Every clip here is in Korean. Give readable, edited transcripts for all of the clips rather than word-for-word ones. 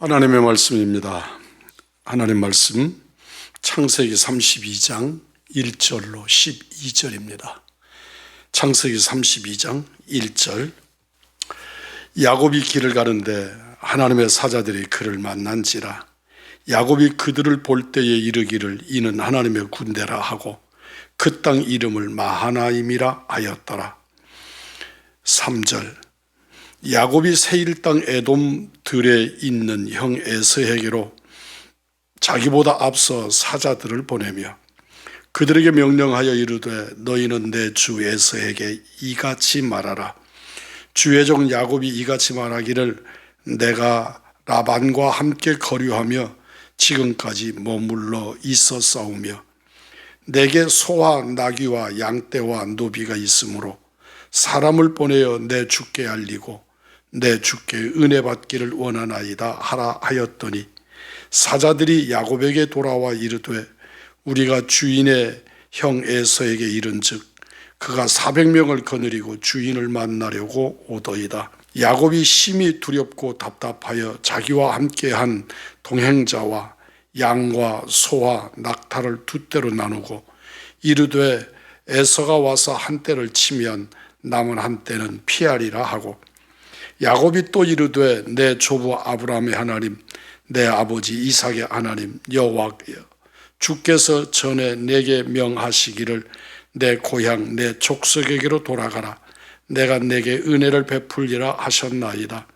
하나님의 말씀입니다. 하나님 말씀 창세기 32장 1절로 12절입니다. 창세기 32장 1절. 야곱이 길을 가는데 하나님의 사자들이 그를 만난지라. 야곱이 그들을 볼 때에 이르기를 이는 하나님의 군대라 하고 그 땅 이름을 마하나임이라 하였더라. 3절. 야곱이 세일 땅 에돔 들에 있는 형 에서에게로 자기보다 앞서 사자들을 보내며 그들에게 명령하여 이르되 너희는 내 주 에서에게 이같이 말하라. 주의 종 야곱이 이같이 말하기를 내가 라반과 함께 거류하며 지금까지 머물러 있었사오며 내게 소와 나귀와 양떼와 노비가 있으므로 사람을 보내어 내 주께 알리고 내 주께 은혜 받기를 원하나이다 하라 하였더니 사자들이 야곱에게 돌아와 이르되 우리가 주인의 형 에서에게 이른즉 그가 400명을 거느리고 주인을 만나려고 오더이다. 야곱이 심히 두렵고 답답하여 자기와 함께한 동행자와 양과 소와 낙타를 두 떼로 나누고 이르되 에서가 와서 한 떼를 치면 남은 한 떼는 피하리라 하고 야곱이 또 이르되 내 조부 아브라함의 하나님 내 아버지 이삭의 하나님 여호와여 주께서 전에 내게 명하시기를 내 고향 내 족속에게로 돌아가라. 내가 내게 은혜를 베풀리라 하셨나이다.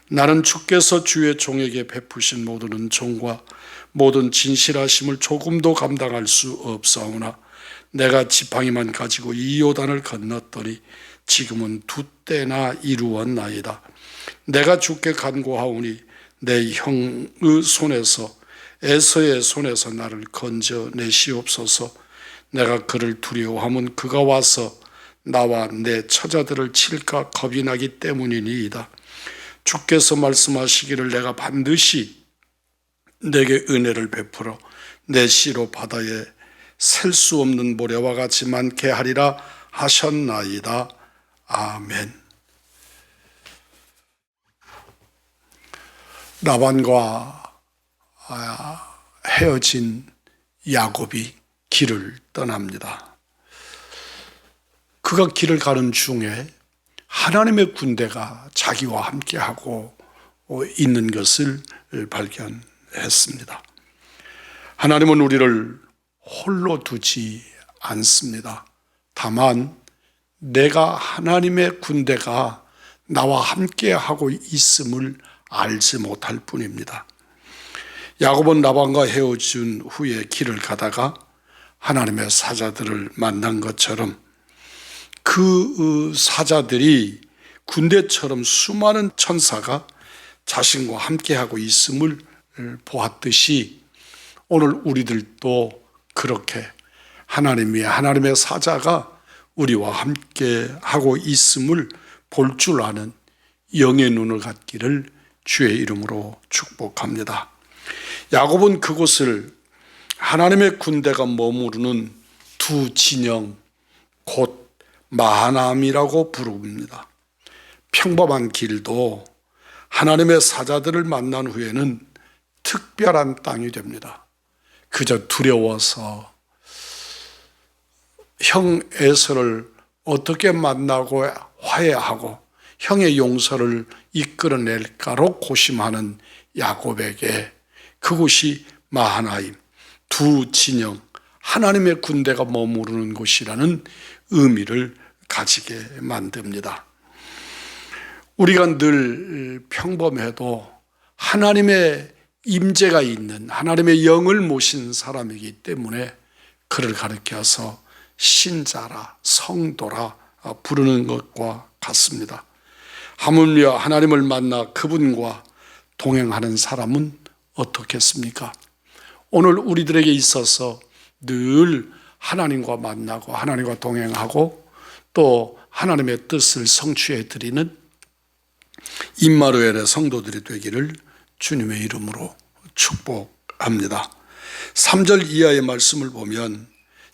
나는 주께서 주의 종에게 베푸신 모든 은총과 모든 진실하심을 조금도 감당할 수 없사오나 내가 지팡이만 가지고 이 요단을 건넜더니 지금은 두 때나 이루었나이다. 내가 주께 간구하오니 내 형의 손에서 에서의 손에서 나를 건져내시옵소서. 내가 그를 두려워하면 그가 와서 나와 내 처자들을 칠까 겁이 나기 때문이니이다. 주께서 말씀하시기를 내가 반드시 내게 은혜를 베풀어 내 씨로 바다에 셀 수 없는 모래와 같이 많게 하리라 하셨나이다. 아멘. 라반과 헤어진 야곱이 길을 떠납니다. 그가 길을 가는 중에 하나님의 군대가 자기와 함께하고 있는 것을 발견했습니다. 하나님은 우리를 홀로 두지 않습니다. 다만 내가 하나님의 군대가 나와 함께하고 있음을 알지 못할 뿐입니다. 야곱은 라반과 헤어진 후에 길을 가다가 하나님의 사자들을 만난 것처럼 그 사자들이 군대처럼 수많은 천사가 자신과 함께하고 있음을 보았듯이 오늘 우리들도 그렇게 하나님의 사자가 우리와 함께하고 있음을 볼 줄 아는 영의 눈을 갖기를 주의 이름으로 축복합니다. 야곱은 그곳을 하나님의 군대가 머무르는 두 진영 곧 마하나임이라고 부릅니다. 평범한 길도 하나님의 사자들을 만난 후에는 특별한 땅이 됩니다. 그저 두려워서 형 에서를 어떻게 만나고 화해하고 형의 용서를 이끌어낼까로 고심하는 야곱에게 그곳이 마하나임, 두 진영, 하나님의 군대가 머무르는 곳이라는 의미를 가지게 만듭니다. 우리가 늘 평범해도 하나님의 임재가 있는 하나님의 영을 모신 사람이기 때문에 그를 가리켜서 신자라 성도라 부르는 것과 같습니다. 하물며 하나님을 만나 그분과 동행하는 사람은 어떻겠습니까? 오늘 우리들에게 있어서 늘 하나님과 만나고 하나님과 동행하고 또 하나님의 뜻을 성취해 드리는 임마누엘의 성도들이 되기를 주님의 이름으로 축복합니다. 3절 이하의 말씀을 보면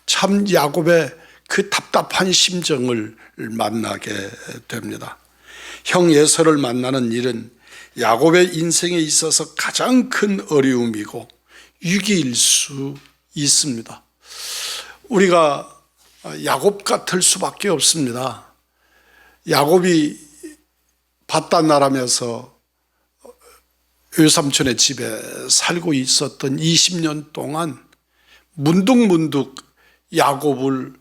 참 야곱의 그 답답한 심정을 만나게 됩니다. 형 에서를 만나는 일은 야곱의 인생에 있어서 가장 큰 어려움이고 위기일 수 있습니다. 우리가 야곱 같을 수밖에 없습니다. 야곱이 밧단아람에서 외삼촌의 집에 살고 있었던 20년 동안 문득문득 야곱을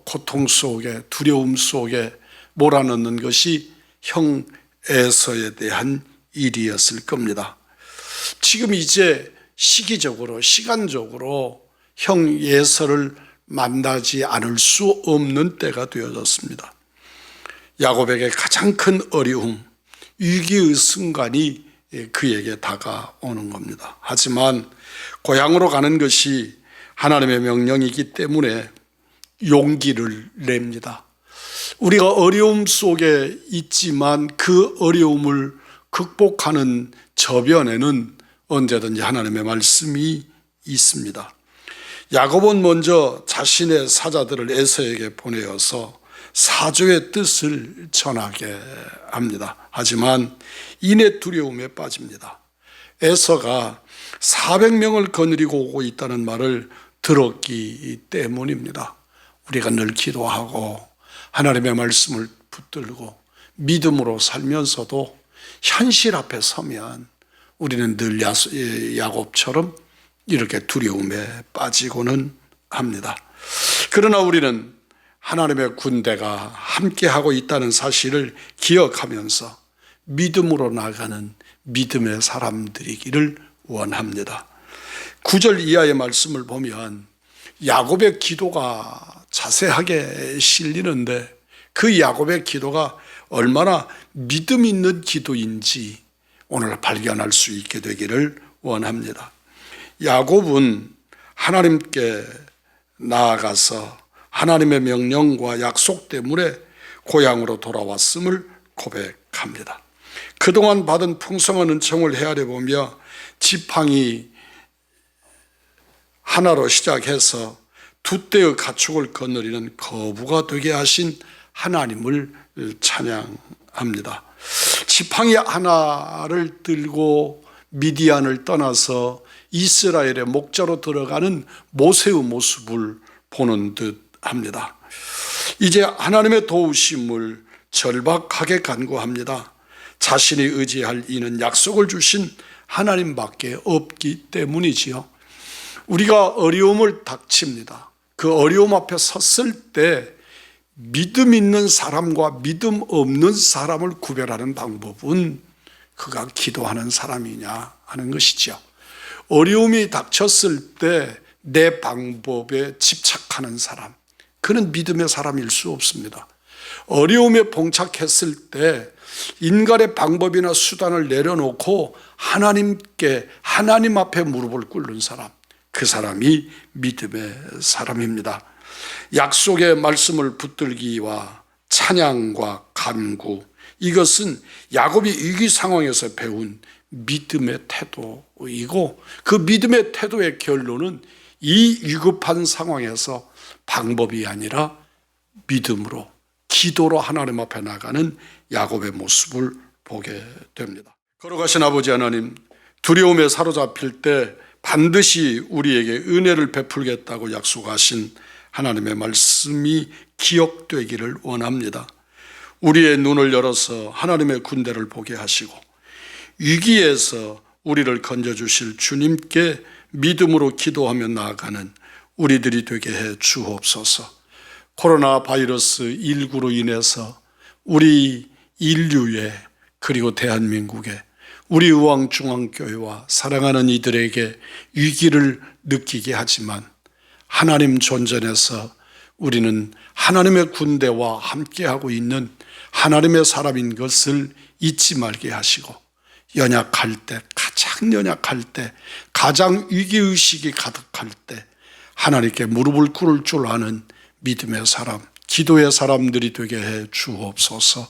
고통 속에, 두려움 속에 몰아넣는 것이 형 에서에 대한 일이었을 겁니다. 지금 이제 시기적으로, 시간적으로 형 예서를 만나지 않을 수 없는 때가 되어졌습니다. 야곱에게 가장 큰 어려움, 위기의 순간이 그에게 다가오는 겁니다. 하지만 고향으로 가는 것이 하나님의 명령이기 때문에 용기를 냅니다. 우리가 어려움 속에 있지만 그 어려움을 극복하는 저변에는 언제든지 하나님의 말씀이 있습니다. 야곱은 먼저 자신의 사자들을 에서에게 보내어서 사조의 뜻을 전하게 합니다. 하지만 이내 두려움에 빠집니다. 에서가 400명을 거느리고 오고 있다는 말을 들었기 때문입니다. 우리가 늘 기도하고 하나님의 말씀을 붙들고 믿음으로 살면서도 현실 앞에 서면 우리는 늘 야곱처럼 이렇게 두려움에 빠지고는 합니다. 그러나 우리는 하나님의 군대가 함께하고 있다는 사실을 기억하면서 믿음으로 나가는 믿음의 사람들이기를 원합니다. 9절 이하의 말씀을 보면 야곱의 기도가 자세하게 실리는데 그 야곱의 기도가 얼마나 믿음 있는 기도인지 오늘 발견할 수 있게 되기를 원합니다. 야곱은 하나님께 나아가서 하나님의 명령과 약속 때문에 고향으로 돌아왔음을 고백합니다. 그동안 받은 풍성한 은총을 헤아려 보며 지팡이 하나로 시작해서 두 떼의 가축을 거느리는 거부가 되게 하신 하나님을 찬양합니다. 지팡이 하나를 들고 미디안을 떠나서 이스라엘의 목자로 들어가는 모세의 모습을 보는 듯 합니다. 이제 하나님의 도우심을 절박하게 간구합니다. 자신이 의지할 이는 약속을 주신 하나님밖에 없기 때문이지요. 우리가 어려움을 닥칩니다. 그 어려움 앞에 섰을 때 믿음 있는 사람과 믿음 없는 사람을 구별하는 방법은 그가 기도하는 사람이냐 하는 것이죠. 어려움이 닥쳤을 때 내 방법에 집착하는 사람, 그는 믿음의 사람일 수 없습니다. 어려움에 봉착했을 때 인간의 방법이나 수단을 내려놓고 하나님 앞에 무릎을 꿇는 사람, 그 사람이 믿음의 사람입니다. 약속의 말씀을 붙들기와 찬양과 간구, 이것은 야곱이 위기 상황에서 배운 믿음의 태도이고 그 믿음의 태도의 결론은 이 위급한 상황에서 방법이 아니라 믿음으로, 기도로 하나님 앞에 나가는 야곱의 모습을 보게 됩니다. 걸어가신 아버지 하나님, 두려움에 사로잡힐 때 반드시 우리에게 은혜를 베풀겠다고 약속하신 하나님의 말씀이 기억되기를 원합니다. 우리의 눈을 열어서 하나님의 군대를 보게 하시고 위기에서 우리를 건져주실 주님께 믿음으로 기도하며 나아가는 우리들이 되게 해 주옵소서. 코로나 바이러스 19로 인해서 우리 인류에, 그리고 대한민국에, 우리 의왕중앙교회와 사랑하는 이들에게 위기를 느끼게 하지만 하나님 존전에서 우리는 하나님의 군대와 함께하고 있는 하나님의 사람인 것을 잊지 말게 하시고, 연약할 때, 가장 연약할 때, 가장 위기의식이 가득할 때 하나님께 무릎을 꿇을 줄 아는 믿음의 사람, 기도의 사람들이 되게 해 주옵소서.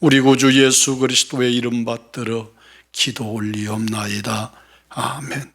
우리 구주 예수 그리스도의 이름 받들어 기도 올리옵나이다. 아멘.